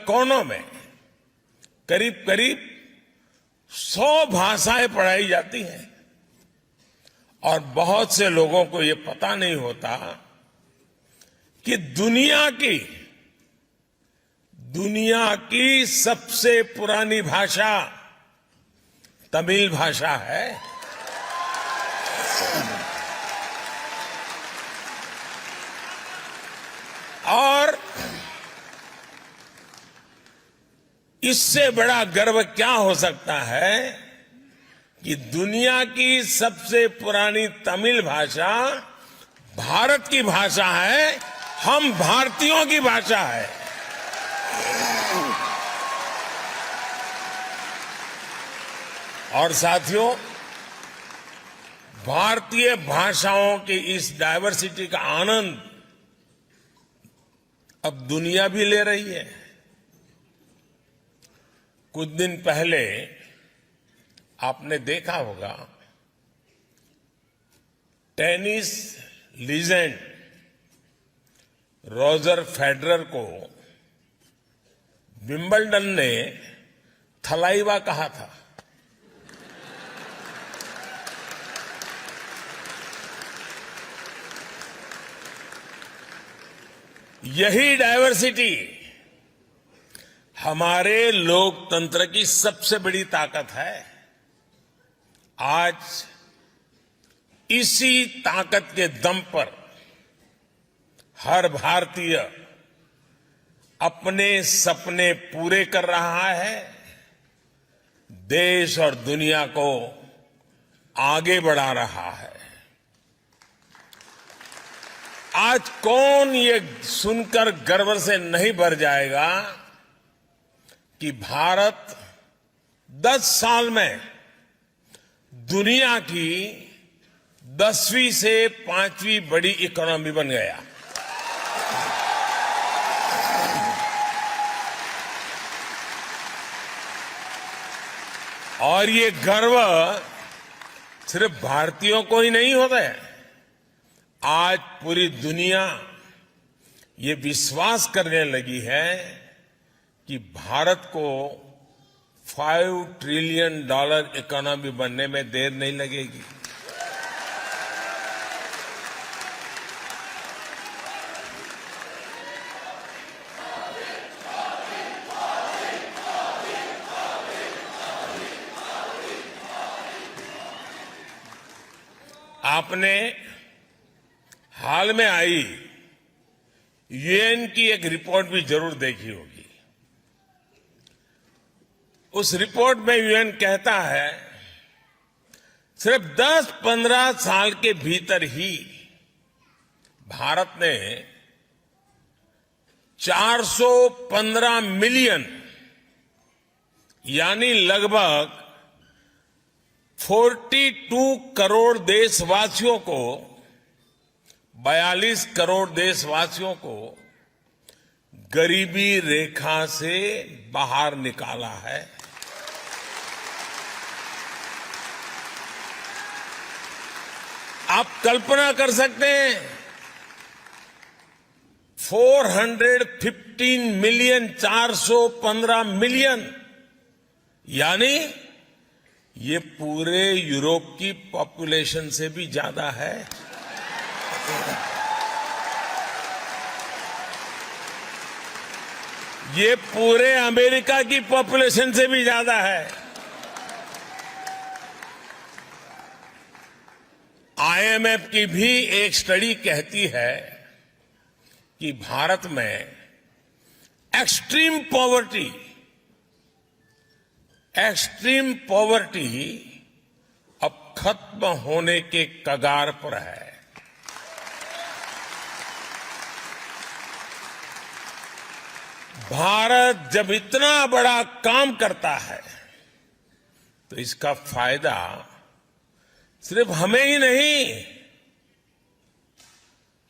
कोनों में करीब करीब 100 भाषाएं पढ़ाई जाती हैं और बहुत से लोगों को ये पता नहीं होता कि दुनिया की सबसे पुरानी भाषा तमिल भाषा है। और इससे बड़ा गर्व क्या हो सकता है कि दुनिया की सबसे पुरानी तमिल भाषा भारत की भाषा है, हम भारतीयों की भाषा है। और साथियों, भारतीय भाषाओं की इस डायवर्सिटी का आनंद अब दुनिया भी ले रही है। कुछ दिन पहले आपने देखा होगा, टेनिस लीजेंड रॉजर फेडरर को विंबलडन ने थलाइवा कहा था। यही डायवर्सिटी हमारे लोकतंत्र की सबसे बड़ी ताकत है। आज इसी ताकत के दम पर हर भारतीय अपने सपने पूरे कर रहा है, देश और दुनिया को आगे बढ़ा रहा है। आज कौन ये सुनकर गर्व से नहीं भर जाएगा कि भारत 10 साल में दुनिया की 10वीं से 5वीं बड़ी इकोनॉमी बन गया। और ये गर्व सिर्फ भारतीयों को ही नहीं होता है। आज पूरी दुनिया ये विश्वास करने लगी है कि भारत को $5 ट्रिलियन इकोनॉमी बनने में देर नहीं लगेगी। आपने हाल में आई यूएन की एक रिपोर्ट भी जरूर देखी होगी। उस रिपोर्ट में यूएन कहता है, सिर्फ 10-15 साल के भीतर ही भारत ने 415 मिलियन यानी लगभग 42 करोड़ देशवासियों को 42 करोड़ देशवासियों को गरीबी रेखा से बाहर निकाला है। आप कल्पना कर सकते हैं, 415 मिलियन, 415 मिलियन यानी ये पूरे यूरोप की पॉपुलेशन से भी ज्यादा है। ये पूरे अमेरिका की पॉपुलेशन से भी ज्यादा है। आईएमएफ की भी एक स्टडी कहती है कि भारत में एक्सट्रीम पॉवर्टी अब खत्म होने के कगार पर है। भारत जब इतना बड़ा काम करता है तो इसका फायदा सिर्फ हमें ही नहीं,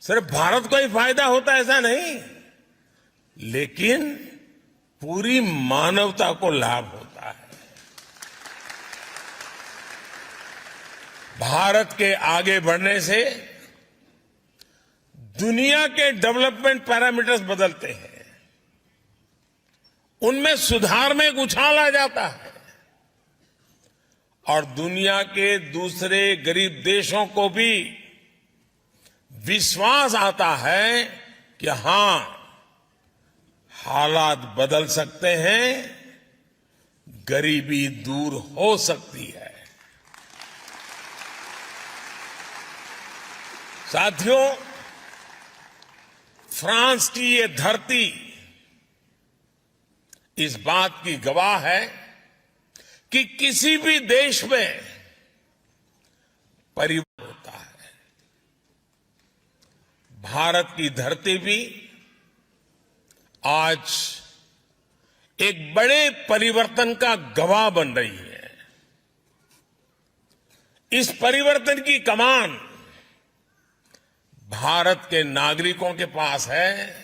सिर्फ भारत को ही फायदा होता है ऐसा नहीं, लेकिन पूरी मानवता को लाभ होता है। भारत के आगे बढ़ने से दुनिया के डेवलपमेंट पैरामीटर्स बदलते हैं उनमें सुधार में एक उछाल आ जाता है और दुनिया के दूसरे गरीब देशों को भी विश्वास आता है कि हां, हालात बदल सकते हैं, गरीबी दूर हो सकती है। साथियों, फ्रांस की ये धरती इस बात की गवाह है कि किसी भी देश में परिवर्तन होता है। भारत की धरती भी आज एक बड़े परिवर्तन का गवाह बन रही है। इस परिवर्तन की कमान भारत के नागरिकों के पास है,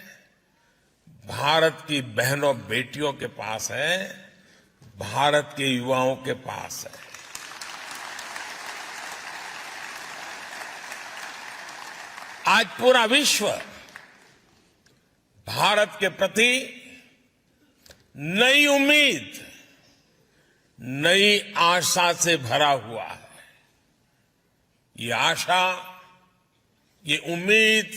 भारत की बहनों बेटियों के पास है, भारत के युवाओं के पास है। आज पूरा विश्व भारत के प्रति नई उम्मीद, नई आशा से भरा हुआ है। ये आशा, ये उम्मीद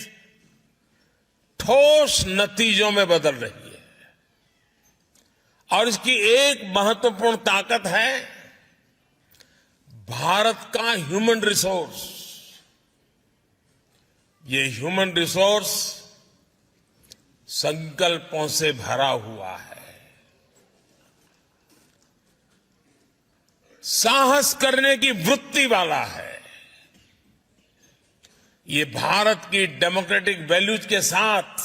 ठोस नतीजों में बदल रही है और इसकी एक महत्वपूर्ण ताकत है भारत का ह्यूमन रिसोर्स। ये ह्यूमन रिसोर्स संकल्पों से भरा हुआ है, साहस करने की वृत्ति वाला है। ये भारत की डेमोक्रेटिक वैल्यूज के साथ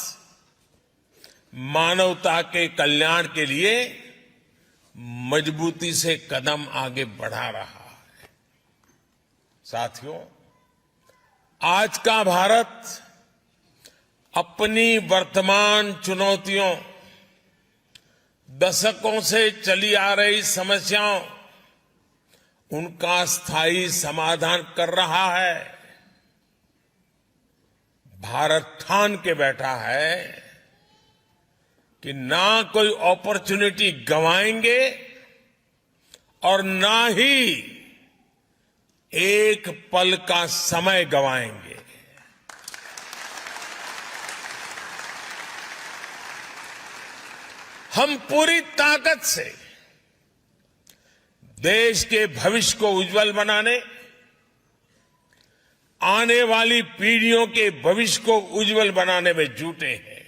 मानवता के कल्याण के लिए मजबूती से कदम आगे बढ़ा रहा है। साथियों, आज का भारत अपनी वर्तमान चुनौतियों, दशकों से चली आ रही समस्याओं, उनका स्थायी समाधान कर रहा है। भारत ठान के बैठा है कि ना कोई अपॉर्चुनिटी गंवाएंगे और ना ही एक पल का समय गंवाएंगे। हम पूरी ताकत से देश के भविष्य को उज्जवल बनाने, आने वाली पीढ़ियों के भविष्य को उज्जवल बनाने में जुटे हैं।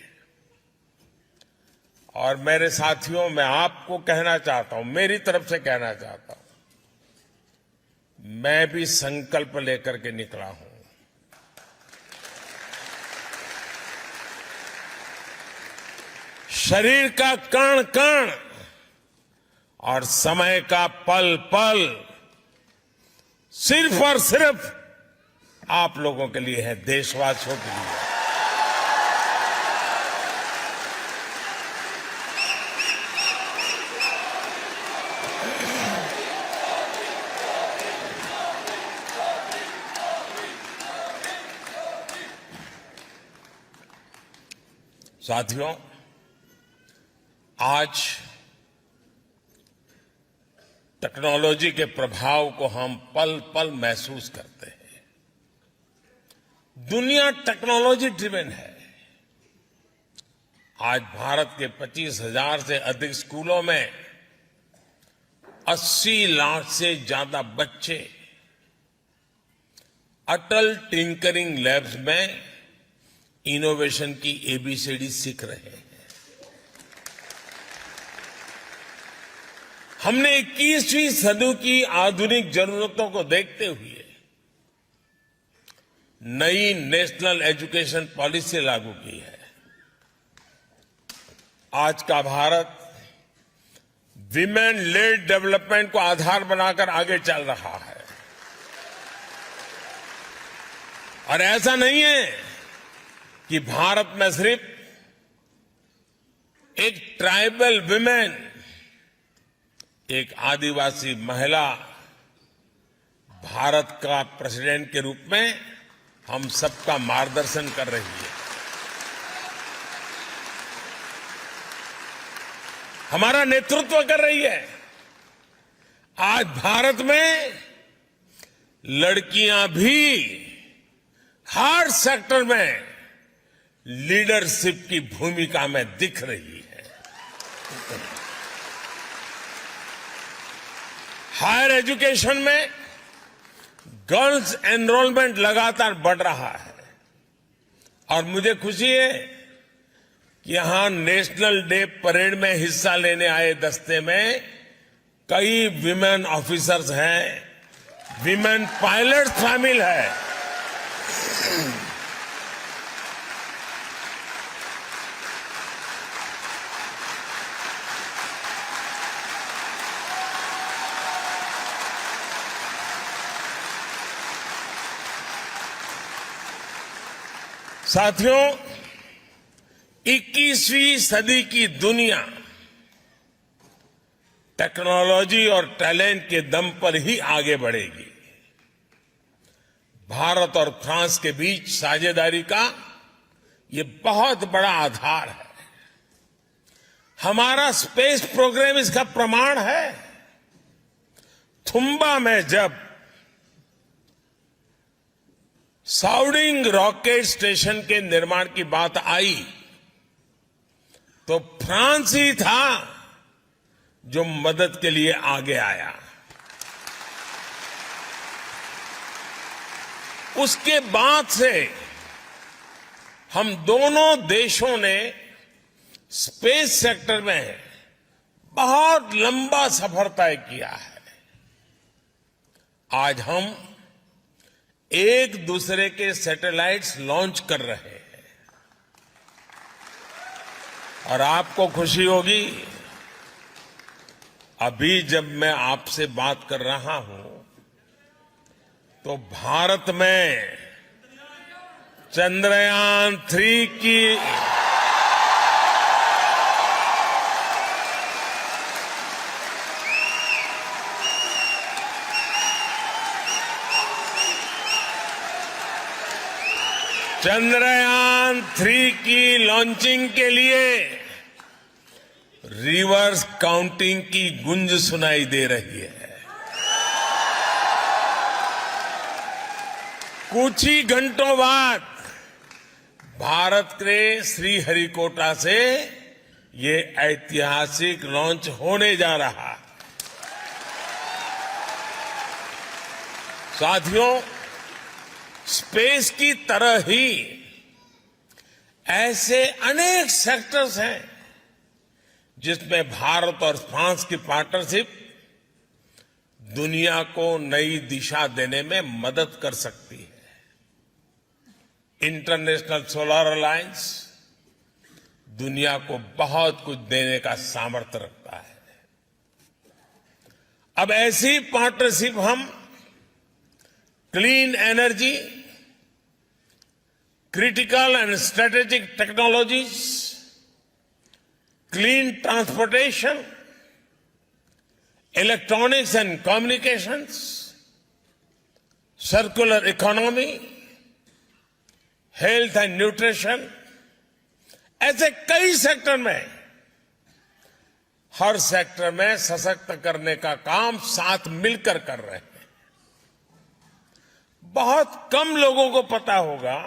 और मेरे साथियों, मैं आपको कहना चाहता हूं, मेरी तरफ से कहना चाहता हूं, मैं भी संकल्प लेकर के निकला हूं। शरीर का कण कण और समय का पल पल सिर्फ और सिर्फ आप लोगों के लिए है, देशवासियों के लिए। साथियों, आज टेक्नोलॉजी के प्रभाव को हम पल पल महसूस करते हैं। दुनिया टेक्नोलॉजी ड्रिवन है। आज भारत के 25,000 से अधिक स्कूलों में 80 लाख से ज्यादा बच्चे अटल टिंकरिंग लैब्स में इनोवेशन की एबीसीडी सीख रहे हैं। हमने 21वीं सदी की आधुनिक जरूरतों को देखते हुए नई नेशनल एजुकेशन पॉलिसी लागू की है। आज का भारत विमेन लेड डेवलपमेंट को आधार बनाकर आगे चल रहा है। और ऐसा नहीं है कि भारत में सिर्फ एक ट्राइबल विमेन, एक आदिवासी महिला भारत का प्रेसिडेंट के रूप में हम सबका मार्गदर्शन कर रही है। हमारा नेतृत्व कर रही है। आज भारत में लड़कियां भी हर सेक्टर में लीडरशिप की भूमिका में दिख रही है। हायर एजुकेशन में गर्ल्स एनरोलमेंट लगातार बढ़ रहा है और मुझे खुशी है कि यहां नेशनल डे परेड में हिस्सा लेने आए दस्ते में कई विमेन ऑफिसर्स हैं, विमेन पायलट शामिल है। साथियों, 21वीं सदी की दुनिया टेक्नोलॉजी और टैलेंट के दम पर ही आगे बढ़ेगी। भारत और फ्रांस के बीच साझेदारी का ये बहुत बड़ा आधार है। हमारा स्पेस प्रोग्राम इसका प्रमाण है। थुम्बा में जब साउडिंग रॉकेट स्टेशन के निर्माण की बात आई तो फ्रांस ही था जो मदद के लिए आगे आया। उसके बाद से हम दोनों देशों ने स्पेस सेक्टर में बहुत लंबा सफर तय किया है। आज हम एक दूसरे के सैटेलाइट्स लॉन्च कर रहे हैं और आपको खुशी होगी, अभी जब मैं आपसे बात कर रहा हूं तो भारत में चंद्रयान 3 की लॉन्चिंग के लिए रिवर्स काउंटिंग की गूंज सुनाई दे रही है। कुछ ही घंटों बाद भारत के श्रीहरिकोटा से ये ऐतिहासिक लॉन्च होने जा रहा है। साथियों, स्पेस की तरह ही ऐसे अनेक सेक्टर्स हैं जिसमें भारत और फ्रांस की पार्टनरशिप दुनिया को नई दिशा देने में मदद कर सकती है। इंटरनेशनल सोलर अलायंस दुनिया को बहुत कुछ देने का सामर्थ्य रखता है। अब ऐसी पार्टनरशिप हम clean energy, critical and strategic technologies, clean transportation, electronics and communications, circular economy, health and nutrition, ऐसे कई सेक्टर में, हर सेक्टर में सशक्त करने का काम साथ मिलकर कर रहे हैं। बहुत कम लोगों को पता होगा,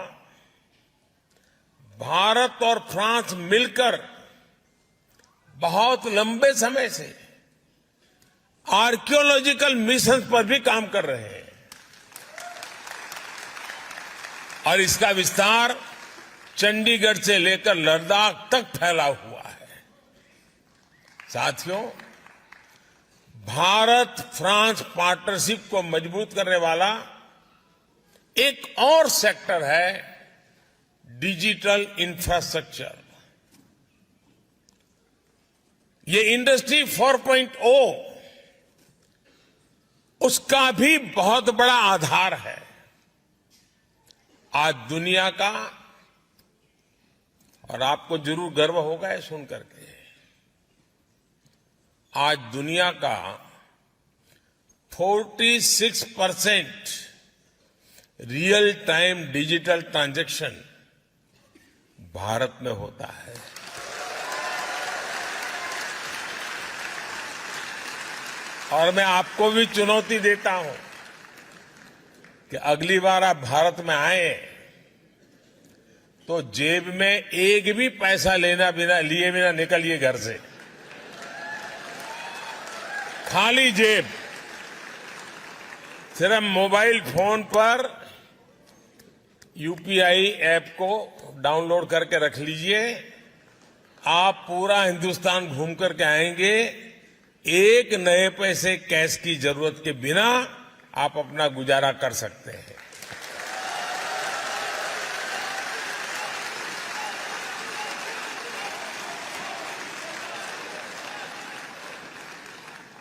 भारत और फ्रांस मिलकर बहुत लंबे समय से आर्कियोलॉजिकल मिशन पर भी काम कर रहे हैं और इसका विस्तार चंडीगढ़ से लेकर लद्दाख तक फैला हुआ है। साथियों, भारत फ्रांस पार्टनरशिप को मजबूत करने वाला एक और सेक्टर है डिजिटल इंफ्रास्ट्रक्चर। ये इंडस्ट्री 4.0 उसका भी बहुत बड़ा आधार है। आज दुनिया का, और आपको जरूर गर्व होगा ये सुन करके, आज दुनिया का 46% real time digital transaction Bharat में होता है। और मैं आपको भी चुनौती देता हूं कि अगली बार आप भारत में आए तो जेब में एक भी पैसा लिए बिना निकलिए घर से। खाली जेब, सिर्फ मोबाइल फोन पर यूपीआई ऐप को डाउनलोड करके रख लीजिए। आप पूरा हिंदुस्तान घूम करके आएंगे, एक नए पैसे कैश की जरूरत के बिना आप अपना गुजारा कर सकते हैं।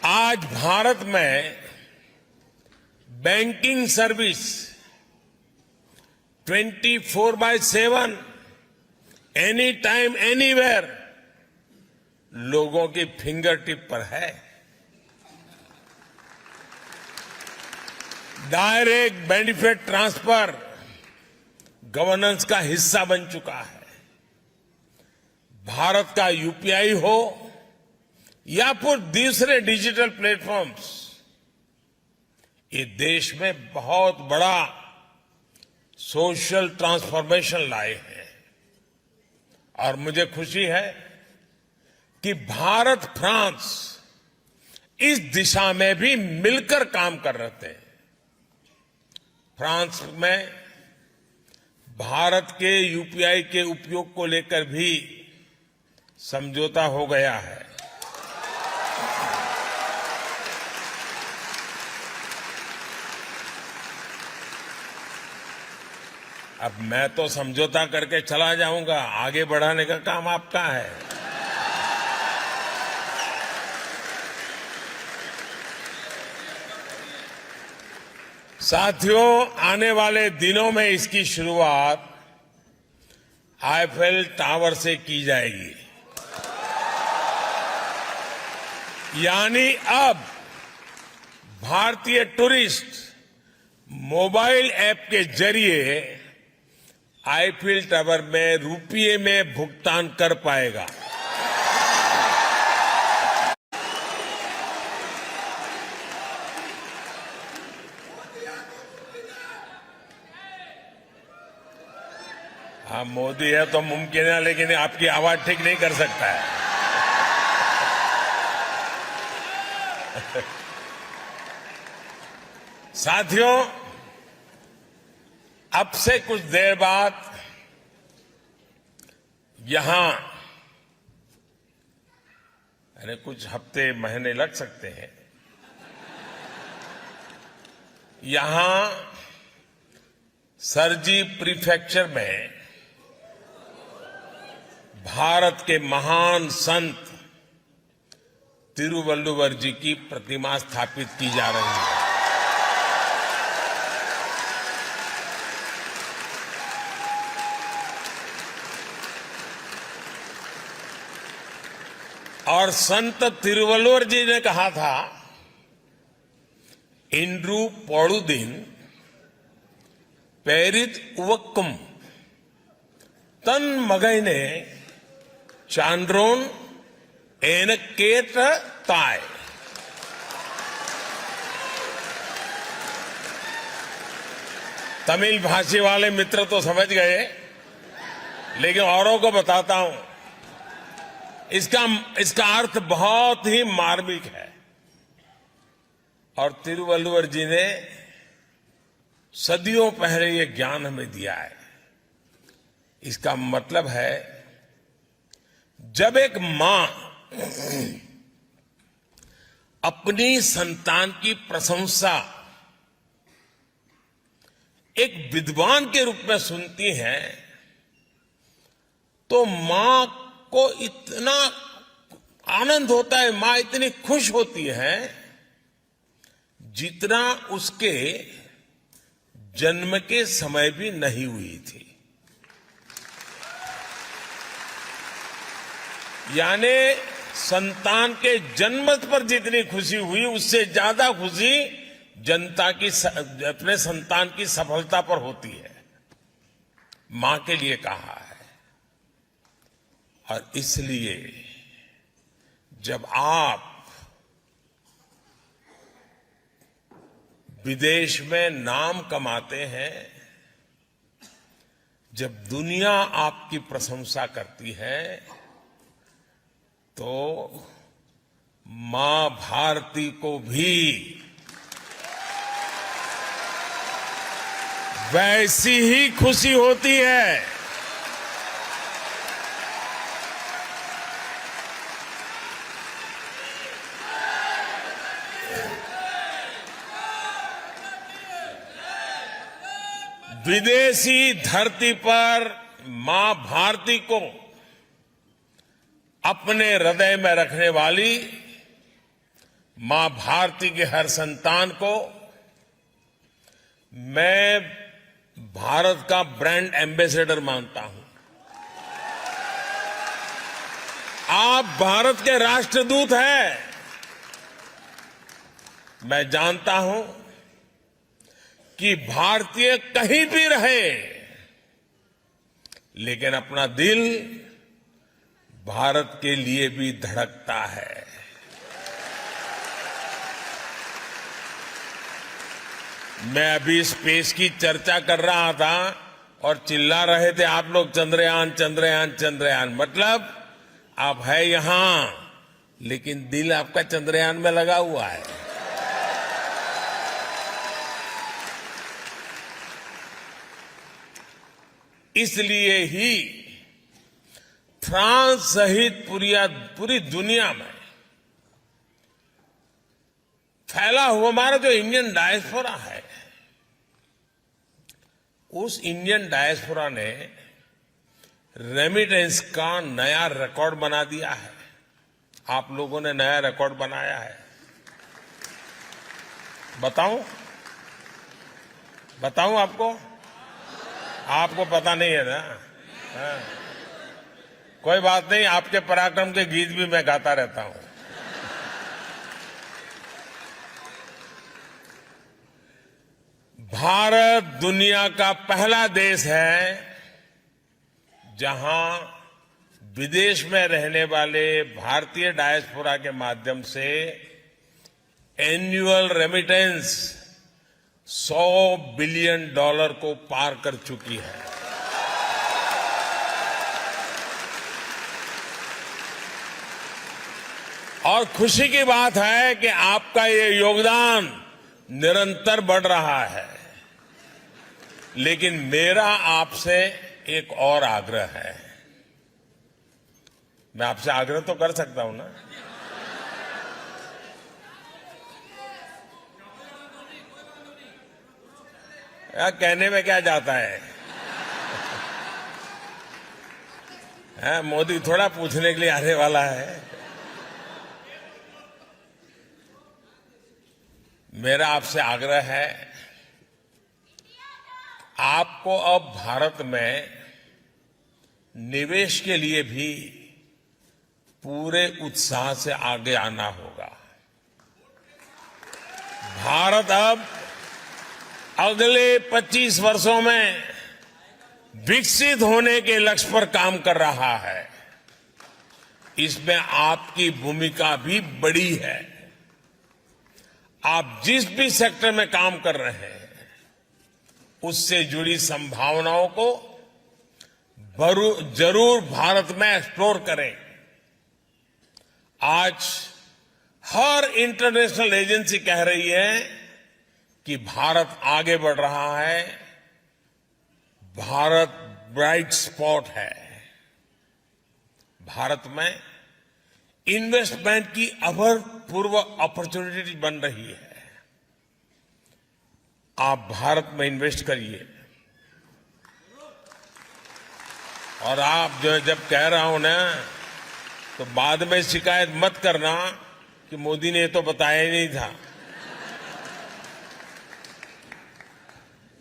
आज भारत में banking service 24/7 any time anywhere लोगों की फिंगर टिप पर है। डायरेक्ट बेनिफिट ट्रांसफर गवर्नेंस का हिस्सा बन चुका है। भारत का यूपीआई हो या फिर दूसरे डिजिटल प्लेटफॉर्म्स, ये देश में बहुत बड़ा सोशल ट्रांसफॉर्मेशन लाए हैं। और मुझे खुशी है कि भारत फ्रांस इस दिशा में भी मिलकर काम कर रहे थे। फ्रांस में भारत के यूपीआई के उपयोग को लेकर भी समझौता हो गया है। अब मैं तो समझौता करके चला जाऊंगा, आगे बढ़ाने का काम आपका है। साथियों, आने वाले दिनों में इसकी शुरुआत आईफेल टावर से की जाएगी। यानी अब भारतीय टूरिस्ट मोबाइल ऐप के जरिए आईफेल टावर में रुपये में भुगतान कर पाएगा। हाँ, मोदी है तो मुमकिन है, लेकिन आपकी आवाज ठीक नहीं कर सकता है। साथियों, अब से कुछ देर बाद यहां, यानी कुछ हफ्ते महीने लग सकते हैं, यहां सरजी प्रीफेक्चर में भारत के महान संत तिरुवल्लुवर जी की प्रतिमा स्थापित की जा रही है। और संत तिरुवल्लुवर जी ने कहा था, इंद्रू पौड़ुदिन पेरित उवक्कम तन मगैने चांद्रोन एनकेट ताय। तमिल भाषी वाले मित्र तो समझ गए, लेकिन औरों को बताता हूं। इसका अर्थ बहुत ही मार्मिक है। और तिरुवल्लुवर जी ने सदियों पहले ये ज्ञान हमें दिया है। इसका मतलब है, जब एक मां अपनी संतान की प्रशंसा एक विद्वान के रूप में सुनती है, तो मां को इतना आनंद होता है, मां इतनी खुश होती है, जितना उसके जन्म के समय भी नहीं हुई थी। यानी संतान के जन्म पर जितनी खुशी हुई, उससे ज्यादा खुशी जनता की अपने संतान की सफलता पर होती है। मां के लिए कहा है। और इसलिए जब आप विदेश में नाम कमाते हैं, जब दुनिया आपकी प्रशंसा करती है, तो मां भारती को भी वैसी ही खुशी होती है। विदेशी धरती पर मां भारती को अपने हृदय में रखने वाली मां भारती के हर संतान को मैं भारत का ब्रांड एम्बेसडर मानता हूं। आप भारत के राष्ट्रदूत हैं। मैं जानता हूं कि भारतीय कहीं भी रहे, लेकिन अपना दिल भारत के लिए भी धड़कता है। मैं अभी स्पेस की चर्चा कर रहा था और चिल्ला रहे थे आप लोग, चंद्रयान चंद्रयान चंद्रयान। मतलब आप है यहां, लेकिन दिल आपका चंद्रयान में लगा हुआ है। इसलिए ही फ्रांस सहित पूरी दुनिया में फैला हुआ हमारा जो इंडियन डायस्पोरा है, उस इंडियन डायस्पोरा ने रेमिटेंस का नया रिकॉर्ड बना दिया है। आप लोगों ने नया रिकॉर्ड बनाया है। बताऊं आपको? आपको पता नहीं है ना? हाँ। कोई बात नहीं, आपके पराक्रम के गीत भी मैं गाता रहता हूं। भारत दुनिया का पहला देश है जहां विदेश में रहने वाले भारतीय डायस्पोरा के माध्यम से एनुअल रेमिटेंस $100 बिलियन को पार कर चुकी है। और खुशी की बात है कि आपका ये योगदान निरंतर बढ़ रहा है। लेकिन मेरा आपसे एक और आग्रह है। मैं आपसे आग्रह तो कर सकता हूं ना? यार, कहने में क्या जाता है? मोदी थोड़ा पूछने के लिए आने वाला है। मेरा आपसे आग्रह है, आपको अब भारत में निवेश के लिए भी पूरे उत्साह से आगे आना होगा। भारत अब अगले 25 वर्षों में विकसित होने के लक्ष्य पर काम कर रहा है। इसमें आपकी भूमिका भी बड़ी है। आप जिस भी सेक्टर में काम कर रहे हैं, उससे जुड़ी संभावनाओं को जरूर भारत में एक्सप्लोर करें। आज हर इंटरनेशनल एजेंसी कह रही है कि भारत आगे बढ़ रहा है, भारत ब्राइट स्पॉट है। भारत में इन्वेस्टमेंट की अभूतपूर्व अपॉर्चुनिटी बन रही है। आप भारत में इन्वेस्ट करिए। और आप जब कह रहा हूं ना, तो बाद में शिकायत मत करना कि मोदी ने तो बताया ही नहीं था।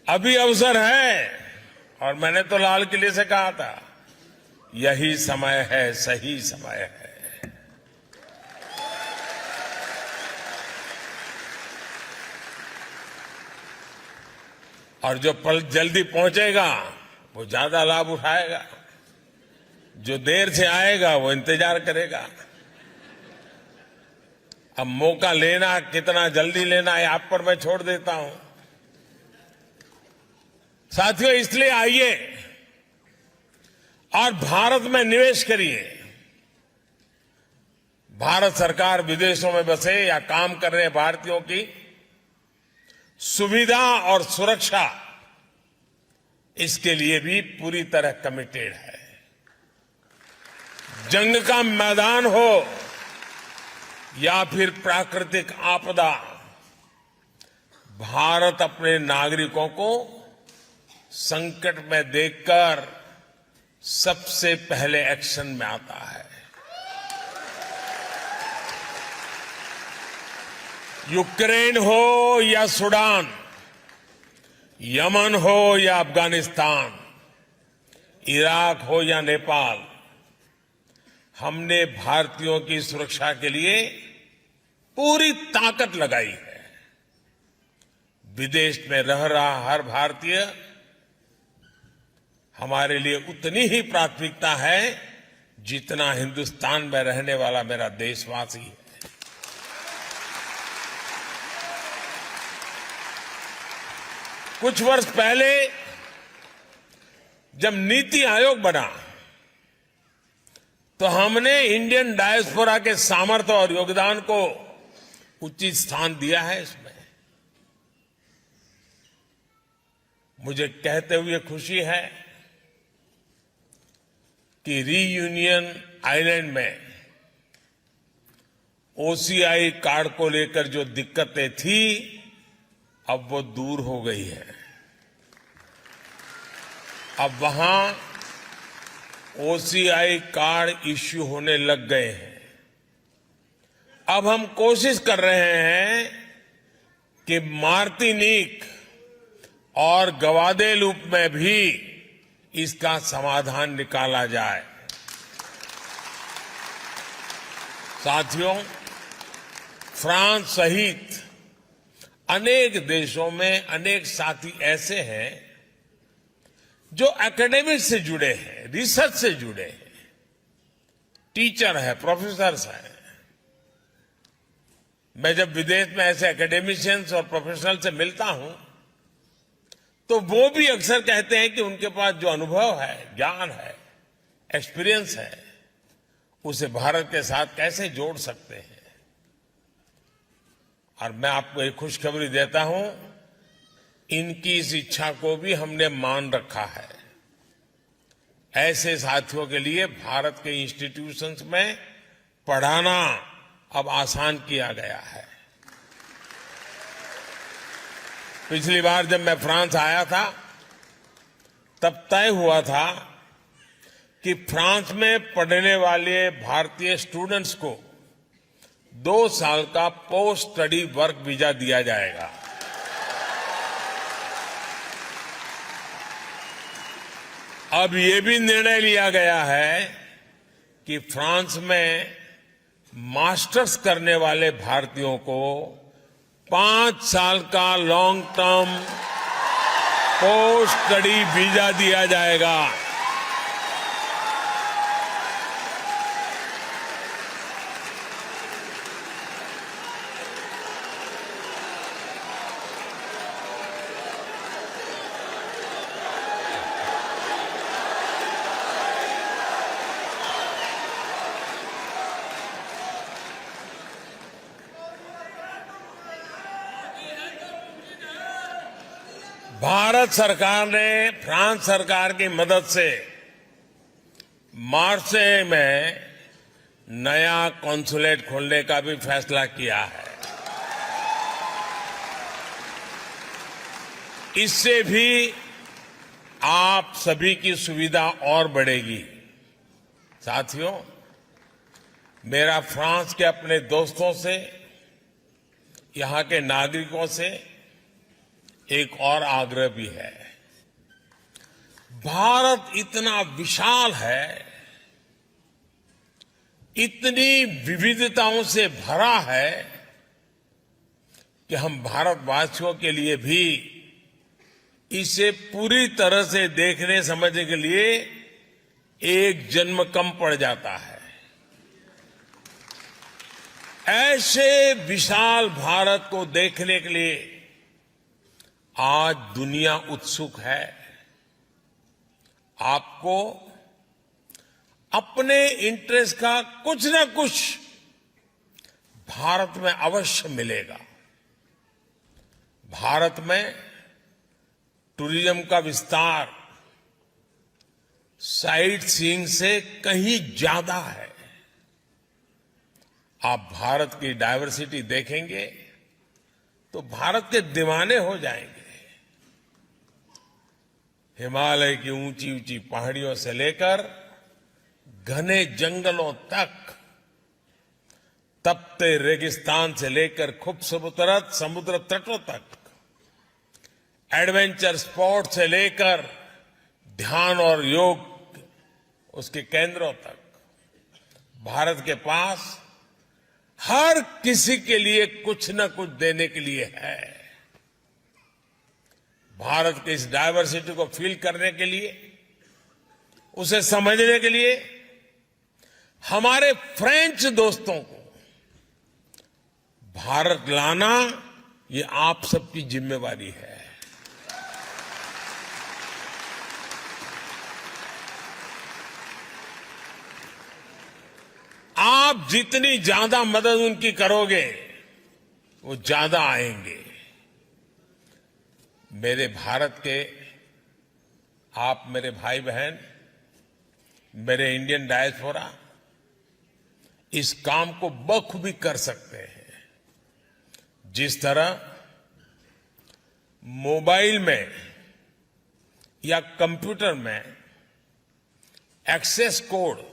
अभी अवसर है, और मैंने तो लाल किले से कहा था, यही समय है, सही समय है। और जो पल जल्दी पहुंचेगा वो ज्यादा लाभ उठाएगा, जो देर से आएगा वो इंतजार करेगा। अब मौका लेना कितना जल्दी लेना है आप पर मैं छोड़ देता हूं। साथियों, इसलिए आइए और भारत में निवेश करिए। भारत सरकार विदेशों में बसे या काम कर रहे भारतीयों की सुविधा और सुरक्षा, इसके लिए भी पूरी तरह कमिटेड है। जंग का मैदान हो या फिर प्राकृतिक आपदा, भारत अपने नागरिकों को संकट में देखकर सबसे पहले एक्शन में आता है। यूक्रेन हो या सूडान, यमन हो या अफगानिस्तान, इराक हो या नेपाल, हमने भारतीयों की सुरक्षा के लिए पूरी ताकत लगाई है। विदेश में रह रहा हर भारतीय हमारे लिए उतनी ही प्राथमिकता है जितना हिंदुस्तान में रहने वाला मेरा देशवासी है। कुछ वर्ष पहले जब नीति आयोग बना तो हमने इंडियन डायस्पोरा के सामर्थ्य और योगदान को उचित स्थान दिया है। इसमें मुझे कहते हुए खुशी है कि रीयूनियन आइलैंड में ओसीआई कार्ड को लेकर जो दिक्कतें थी अब वो दूर हो गई है। अब वहां ओसीआई कार्ड इश्यू होने लग गए हैं। अब हम कोशिश कर रहे हैं कि मार्टिनिक और ग्वादेलूप में भी इसका समाधान निकाला जाए। साथियों, फ्रांस सहित अनेक देशों में अनेक साथी ऐसे हैं जो एकेडमिक से जुड़े हैं, रिसर्च से जुड़े हैं, टीचर है, प्रोफेसर्स हैं। मैं जब विदेश में ऐसे एकेडमिशियंस और प्रोफेशनल से मिलता हूं तो वो भी अक्सर कहते हैं कि उनके पास जो अनुभव है, ज्ञान है, एक्सपीरियंस है, उसे भारत के साथ कैसे जोड़ सकते हैं। और मैं आपको एक खुशखबरी देता हूं, इनकी इस इच्छा को भी हमने मान रखा है। ऐसे साथियों के लिए भारत के इंस्टीट्यूशंस में पढ़ाना अब आसान किया गया है। पिछली बार जब मैं फ्रांस आया था तब तय हुआ था कि फ्रांस में पढ़ने वाले भारतीय स्टूडेंट्स को 2 साल का पोस्ट स्टडी वर्क वीजा दिया जाएगा। अब ये भी निर्णय लिया गया है कि फ्रांस में मास्टर्स करने वाले भारतीयों को 5 साल का long term post study visa दिया जाएगा। भारत सरकार ने फ्रांस सरकार की मदद से मार्से में नया कॉन्सुलेट खोलने का भी फैसला किया है। इससे भी आप सभी की सुविधा और बढ़ेगी। साथियों, मेरा फ्रांस के अपने दोस्तों से, यहां के नागरिकों से एक और आग्रह भी है। भारत इतना विशाल है, इतनी विविधताओं से भरा है कि हम भारतवासियों के लिए भी इसे पूरी तरह से देखने समझने के लिए एक जन्म कम पड़ जाता है। ऐसे विशाल भारत को देखने के लिए आज दुनिया उत्सुक है। आपको अपने इंटरेस्ट का कुछ न कुछ भारत में अवश्य मिलेगा। भारत में टूरिज्म का विस्तार साइट सीइंग से कहीं ज्यादा है। आप भारत की डायवर्सिटी देखेंगे तो भारत के दीवाने हो जाएंगे। हिमालय की ऊंची ऊंची पहाड़ियों से लेकर घने जंगलों तक, तपते रेगिस्तान से लेकर खूबसूरत समुद्र तटों तक, एडवेंचर स्पोर्ट से लेकर ध्यान और योग उसके केंद्रों तक, भारत के पास हर किसी के लिए कुछ न कुछ देने के लिए है। भारत की इस डायवर्सिटी को फील करने के लिए, उसे समझने के लिए हमारे फ्रेंच दोस्तों को भारत लाना ये आप सबकी जिम्मेवारी है। आप जितनी ज्यादा मदद उनकी करोगे वो ज्यादा आएंगे। मेरे भारत के आप मेरे भाई बहन, मेरे इंडियन डायस्पोरा इस काम को बखूबी कर सकते हैं। जिस तरह मोबाइल में या कंप्यूटर में एक्सेस कोड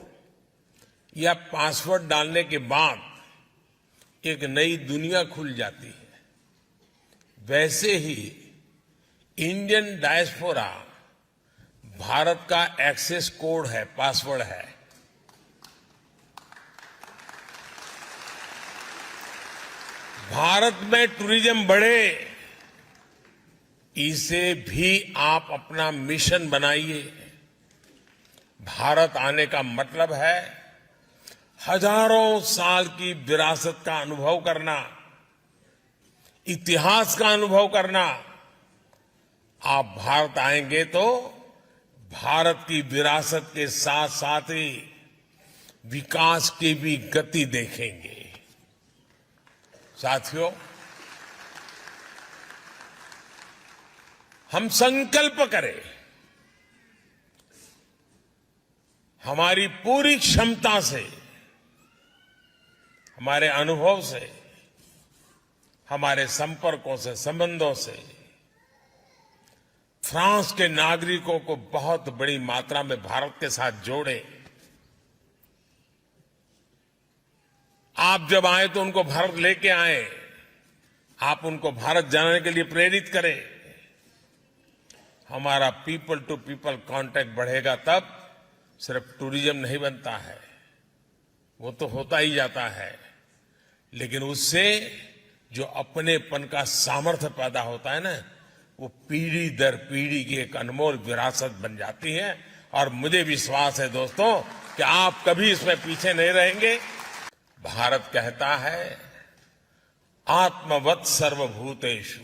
या पासवर्ड डालने के बाद एक नई दुनिया खुल जाती है, वैसे ही इंडियन डायस्पोरा भारत का एक्सेस कोड है, पासवर्ड है। भारत में टूरिज्म बढ़े, इसे भी आप अपना मिशन बनाइए। भारत आने का मतलब है हजारों साल की विरासत का अनुभव करना, इतिहास का अनुभव करना। आप भारत आएंगे तो भारत की विरासत के साथ साथ ही विकास की भी गति देखेंगे। साथियों, हम संकल्प करें, हमारी पूरी क्षमता से, हमारे अनुभव से, हमारे संपर्कों से, संबंधों से फ्रांस के नागरिकों को बहुत बड़ी मात्रा में भारत के साथ जोड़े। आप जब आए तो उनको भारत लेके आए, आप उनको भारत जाने के लिए प्रेरित करें। हमारा पीपल टू पीपल कांटेक्ट बढ़ेगा तब सिर्फ टूरिज्म नहीं बनता है, वो तो होता ही जाता है, लेकिन उससे जो अपनेपन का सामर्थ्य पैदा होता है ना, वो पीढ़ी दर पीढ़ी की एक अनमोल विरासत बन जाती है। और मुझे विश्वास है दोस्तों कि आप कभी इसमें पीछे नहीं रहेंगे। भारत कहता है आत्मवत् सर्वभूतेषु